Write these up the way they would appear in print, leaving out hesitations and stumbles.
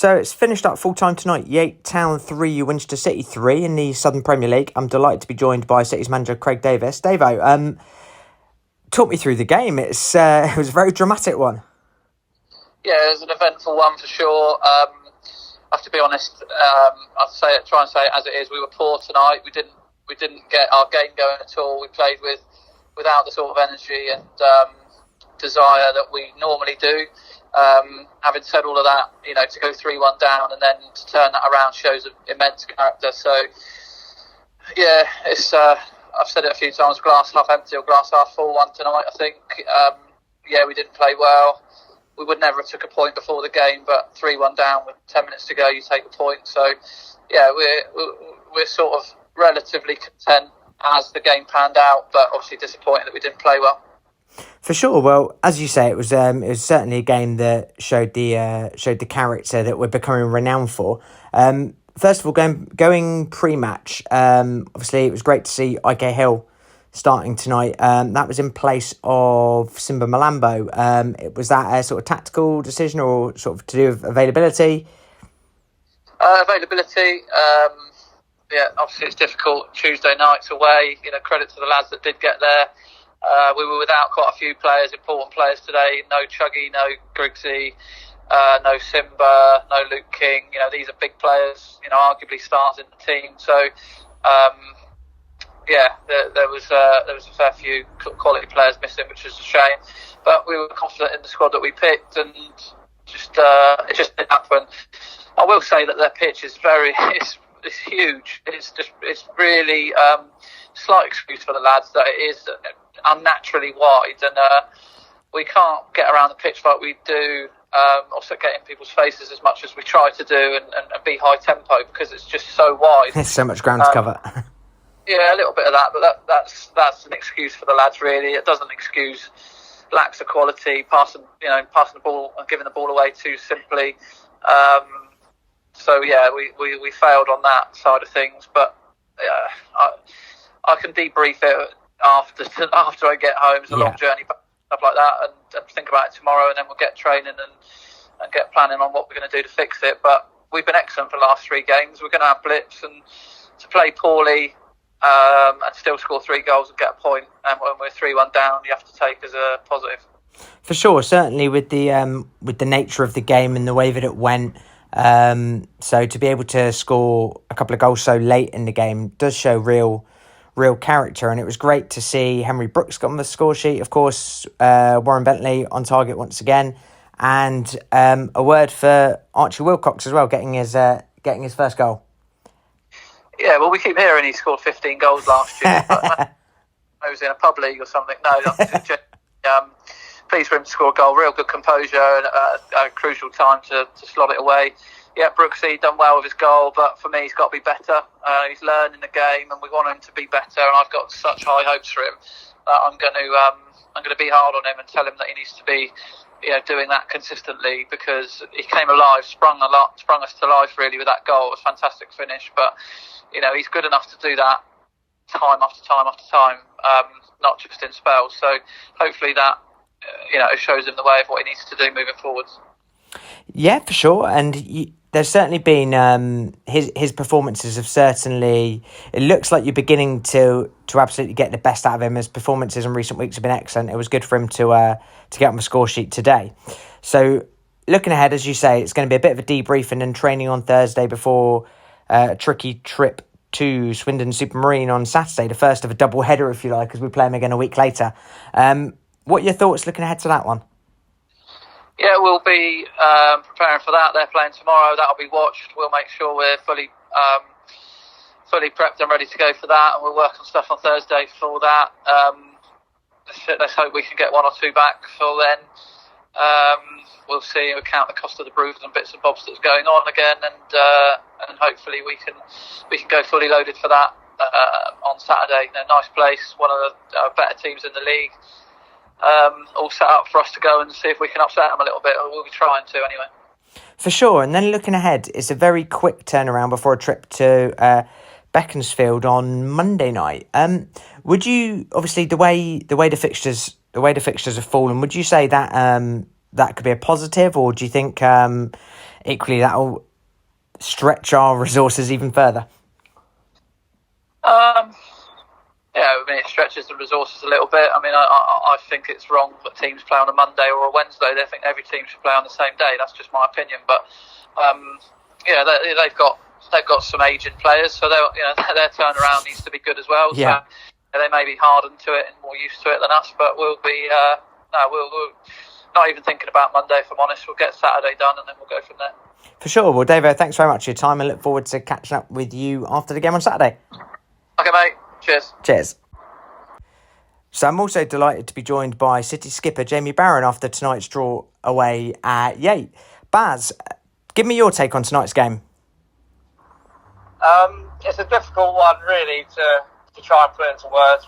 So it's finished up full time tonight. Yate Town 3, Winchester City 3 in the Southern Premier League. I'm delighted to be joined by City's manager Craig Davis. Davo, talk me through the game. It was a very dramatic one. Yeah, it was an eventful one for sure. I have to be honest. Try and say it as it is. We were poor tonight. We didn't get our game going at all. We played without the sort of energy and desire that we normally do. Having said all of that, to go 3-1 down and then to turn that around shows immense character. So, yeah, it's I've said it a few times, glass half empty or glass half full one tonight, I think. We didn't play well. We would never have took a point before the game, but 3-1 down with 10 minutes to go, you take a point. So, yeah, we're sort of relatively content as the game panned out, but obviously disappointed that we didn't play well. For sure. Well, as you say, it was certainly a game that showed the character that we're becoming renowned for. First of all, going pre-match, obviously it was great to see IK Hill starting tonight. That was in place of Simba Malambo. Was that a sort of tactical decision or sort of to do with availability? Availability. Obviously it's difficult. Tuesday nights away. Credit to the lads that did get there. We were without quite a few players, important players today. No Chuggy, no Griggsy, no Simba, no Luke King. These are big players, arguably stars in the team. So, there was a fair few quality players missing, which was a shame. But we were confident in the squad that we picked, and it just didn't happen. I will say that their pitch is it's huge. It's really slight excuse for the lads that it is unnaturally wide, and we can't get around the pitch like we do. Also get in people's faces as much as we try to do, and be high tempo because it's just so wide. There's so much ground to cover. Yeah, a little bit of that, but that's an excuse for the lads. Really, it doesn't excuse lacks of quality, passing the ball and giving the ball away too simply. We failed on that side of things, but I can debrief it after I get home. It's a long journey, stuff like that, and think about it tomorrow, and then we'll get training and get planning on what we're going to do to fix it. But we've been excellent for the last 3 games. We're going to have blips, and to play poorly and still score 3 goals and get a point, and when we're 3-1 down, you have to take as a positive. For sure, certainly with the nature of the game and the way that it went. So to be able to score a couple of goals so late in the game does show real character, and it was great to see Henry Brooks got on the score sheet. Of course, Warren Bentley on target once again, and a word for Archie Wilcox as well, getting his first goal. Yeah, well, we keep hearing he scored 15 goals last year. But I was in a pub league or something. No, pleased for him to score a goal. Real good composure and a crucial time to slot it away. Yeah, Brooksy done well with his goal, but for me, he's got to be better. He's learning the game, and we want him to be better. And I've got such high hopes for him that I'm going to be hard on him and tell him that he needs to be, doing that consistently, because he came alive, sprung us to life really with that goal. It was a fantastic finish, but he's good enough to do that time after time after time, not just in spells. So hopefully that it shows him the way of what he needs to do moving forwards. Yeah, for sure. And there's certainly been his performances have certainly. It looks like you're beginning to absolutely get the best out of him. His performances in recent weeks have been excellent. It was good for him to get on the score sheet today. So looking ahead, as you say, it's going to be a bit of a debriefing and training on Thursday before a tricky trip to Swindon Supermarine on Saturday, the first of a double header, if you like, as we play them again a week later. What are your thoughts looking ahead to that one? Yeah, we'll be preparing for that. They're playing tomorrow. That'll be watched. We'll make sure we're fully prepped and ready to go for that, and we'll work on stuff on Thursday for that. Let's hope we can get 1 or 2 back for then. We'll see. We'll count the cost of the bruises and bits and bobs that's going on again, and hopefully we can go fully loaded for that on Saturday. Nice place, one of the better teams in the league. All set up for us to go and see if we can upset them a little bit. We'll be trying to anyway. For sure. And then looking ahead, it's a very quick turnaround before a trip to Beaconsfield on Monday night. Would you, obviously the way the fixtures have fallen, would you say that that could be a positive, or do you think equally that'll stretch our resources even further. Yeah, I mean, it stretches the resources a little bit. I mean, I think it's wrong that teams play on a Monday or a Wednesday. They think every team should play on the same day. That's just my opinion. But they've got some aging players, so their turnaround needs to be good as well. Yeah. So they may be hardened to it and more used to it than us, but we'll be we'll not even thinking about Monday. If I'm honest, we'll get Saturday done and then we'll go from there. For sure. Well, Davo, thanks very much for your time, and look forward to catching up with you after the game on Saturday. Okay, mate. Cheers. Cheers. So I'm also delighted to be joined by City skipper Jamie Barron after tonight's draw away at Yate. Baz, give me your take on tonight's game. It's a difficult one, really, to try and put into words.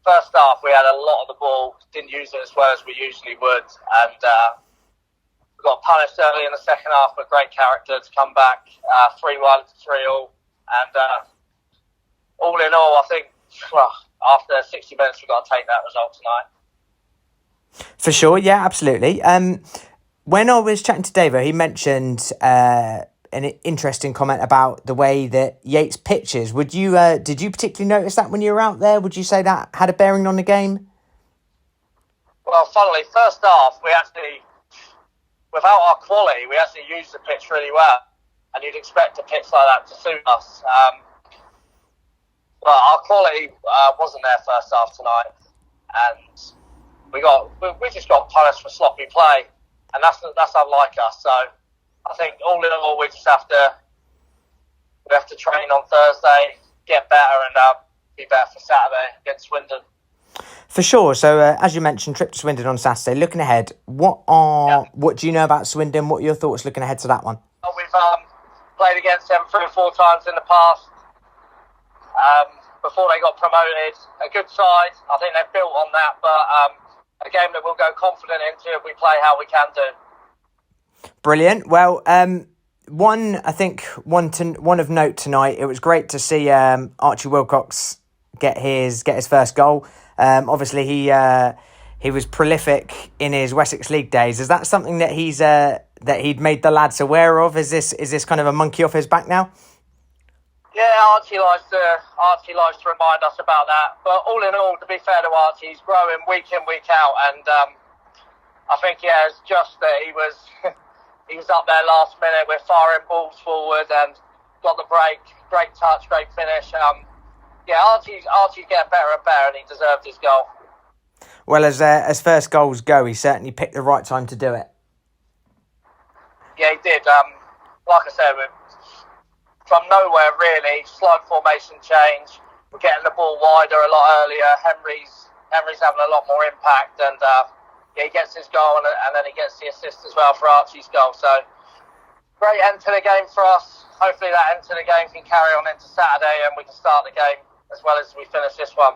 First half, we had a lot of the ball, didn't use it as well as we usually would, and we got punished early in the second half with great character to come back 3-1 to 3-3, and all in all, I think after 60 minutes, we've got to take that result tonight. For sure, yeah, absolutely. When I was chatting to Davo, he mentioned an interesting comment about the way that Yates pitches. Did you particularly notice that when you were out there? Would you say that had a bearing on the game? Well, funnily, first half, we actually, without our quality, we actually used the pitch really well, and you'd expect a pitch like that to suit us. But our quality wasn't there first half tonight, and we just got punished for sloppy play, and that's unlike us. So I think all in all, we have to train on Thursday, get better, and be better for Saturday against Swindon. For sure. So as you mentioned, trip to Swindon on Saturday. Looking ahead, what do you know about Swindon? What are your thoughts looking ahead to that one? We've played against them 3 or 4 times in the past. Before they got promoted, a good side. I think they've built on that, but a game that we'll go confident into if we play how we can do. Brilliant. Well, one of note tonight. It was great to see Archie Wilcox get his first goal. Obviously, he was prolific in his Wessex League days. Is that something that he'd made the lads aware of? Is this kind of a monkey off his back now? Yeah, Archie likes to remind us about that. But all in all, to be fair to Archie, he's growing week in, week out, and I think it's just that he was up there last minute. We're firing balls forward and got the break, great touch, great finish. Archie's getting better and better, and he deserved his goal. Well, as first goals go, he certainly picked the right time to do it. Yeah, he did. Like I said, from nowhere, really, slight formation change. We're getting the ball wider a lot earlier. Henry's having a lot more impact, and he gets his goal, and then he gets the assist as well for Archie's goal. So, great end to the game for us. Hopefully that end to the game can carry on into Saturday, and we can start the game as well as we finish this one.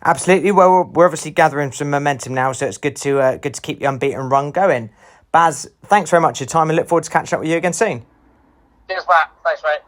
Absolutely. Well, we're obviously gathering some momentum now, so it's good to keep the unbeaten run going. Baz, thanks very much for your time, and look forward to catching up with you again soon. Cheers, Matt. Thanks, mate.